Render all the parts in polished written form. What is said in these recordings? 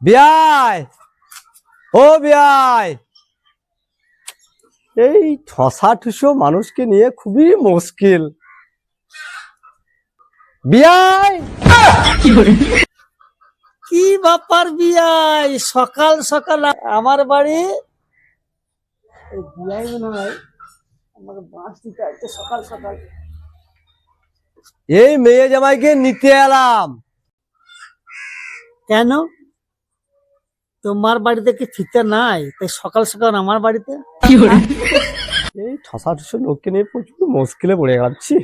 বিয়াই, ও বিয়াই, এই ঠসা ঠুসো মানুষকে নিয়ে খুবই মুশকিল। বিয়াই, কি ব্যাপার বিয়াই, সকাল সকাল আমার বাড়ি? বিয়াই মনে হয় আমার বাঁশ দিতে আসছে সকাল সকাল। এই মেয়ে জামাইকে নিতে এলাম। কেন, তোমার বাড়িতে কি ফিতে নাই তাই সকাল সকাল আমার বাড়িতে? এই ঠসা ঠুসো লোককে নিয়ে প্রচুর মুশকিলে পড়ে যাচ্ছি।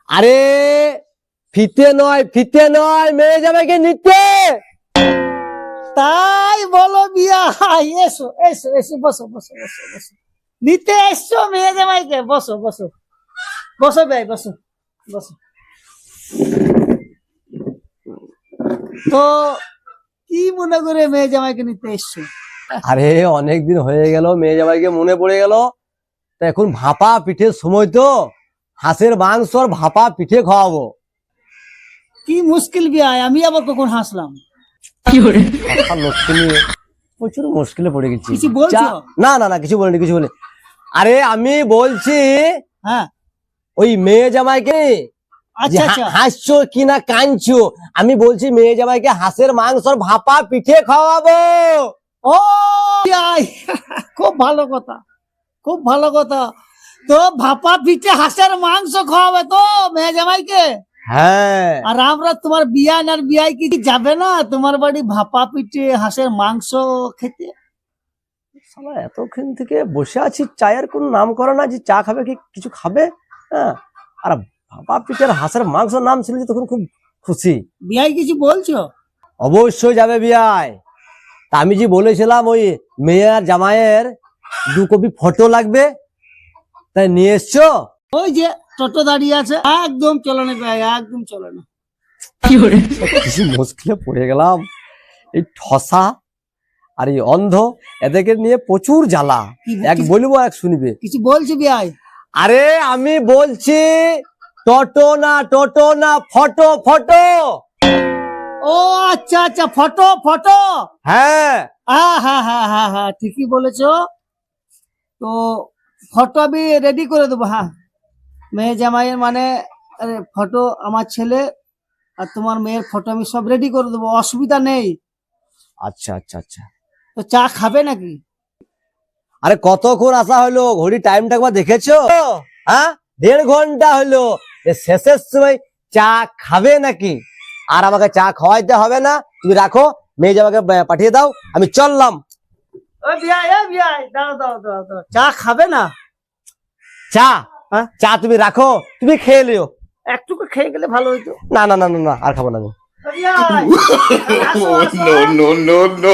আরে ফিতে নয়, মেয়ে জামাইকে নিতে। তাই বলো বিয়াই, এসো এসো এসো, বসো বসো বসো বসো। নিতে এসছো মেয়ে জামাইকে? বসো বসো বসো বিয়াই, বসো বসো। তো কি মনে করে মেয়ে জামাইকে নিতে এসছো? আরে অনেকদিন হয়ে গেল, মেয়ে জামাইকে মনে পড়ে গেল। তা এখন ভাপা পিঠের সময় তো, হাঁসের মাংস আর ভাপা পিঠে খাওয়াবো। কি মুশকিল বিয়াই, আমি আবার কখন হাসলাম? লোককে নিয়ে প্রচুর মুশকিলে পড়ে গেছি। কিছু বলছো? না না না, কিছু বলিনি কিছু বলিনি। আরে আমি বলছি হ্যাঁ, ওই মেয়ে জামাইকে আচ্ছা আচ্ছা। হাসছো কিনা কাঁদছো, আমি বলছি মেয়ে জামাইকে হাঁসের মাংস আর ভাপা পিঠে খাওয়াবো। ও বিয়াই, খুব ভালো কথা, খুব ভালো কথা। তো ভাপা পিঠে হাঁসের মাংস খাওয়াবে তো মেয়ে জামাইকে? হ্যাঁ। আর আমরা তোমার বিয়ান আর বিয়াই কি যাবে না তোমার বাড়ি ভাপা পিঠে হাঁসের মাংস খেতে? শালা এতক্ষণ থেকে বসে আছি, চায়ের কোনো নাম করে না যে চা খাবে কি কিছু খাবে। হ্যাঁ, আর ভাপা পিঠের হাঁসের মাংস নাম ছিল তখন খুব খুশি। বিয়াই কিছু বলছো? অবশ্যই যাবে বিয়াই। তা আমি যে বলেছিলাম ওই মেয়ে আর জামাইয়ের 2 কপি ফটো লাগবে, তাই নিয়ে এসছো? ওই যে টোটো দাঁড়িয়ে আছে, একদম চলো না বিয়াই, একদম চলো না। কিছু মুশকিলে পড়ে গেলাম। এই ঠসা আর এই অন্ধ, এদেরকে নিয়ে প্রচুর জ্বালা। এক বলবো এক শুনবে। কিছু বলছো বিয়াই? আরে আমি বলছি টোটো না ফটো ফটো। ও আচ্ছা আচ্ছা, ফটো ফটো। হ্যাঁ হ্যাঁ হ্যাঁ হ্যাঁ হ্যাঁ হ্যাঁ, ঠিকই বলেছো। তো ফটো আমি রেডি করে দেবো। হ্যাঁ, মেয়ে জামাইয়ের মানে ফটো, আমার ছেলে আর তোমার মেয়ের ফটো আমি সব রেডি করে দেবো, অসুবিধা নেই। আচ্ছা আচ্ছা আচ্ছা। তো চা খাবে নাকি? আরে কতক্ষণ আসা হলো, ঘড়ি টাইমটা একবার দেখেছো? হ্যাঁ, 1.5 ঘন্টা হলো। শেষের সময় চা খাবে নাকি? আর আমাকে চা খাওয়াইতে হবে না, তুমি রাখো, মেয়ে জামাইকে পাঠিয়ে দাও, আমি চললাম। ও বিয়াই, ও বিয়াই, দাও দাও দাও দাও, চা খাবে না? চা? হ্যাঁ, চা তুমি রাখো, তুমি খেয়ে লিও। একটুকু খেয়ে গেলে ভালো হইতো। না না না না না, আর খাবো না আমি। ও বিয়াই, আসো, আসো। no, no, no, no.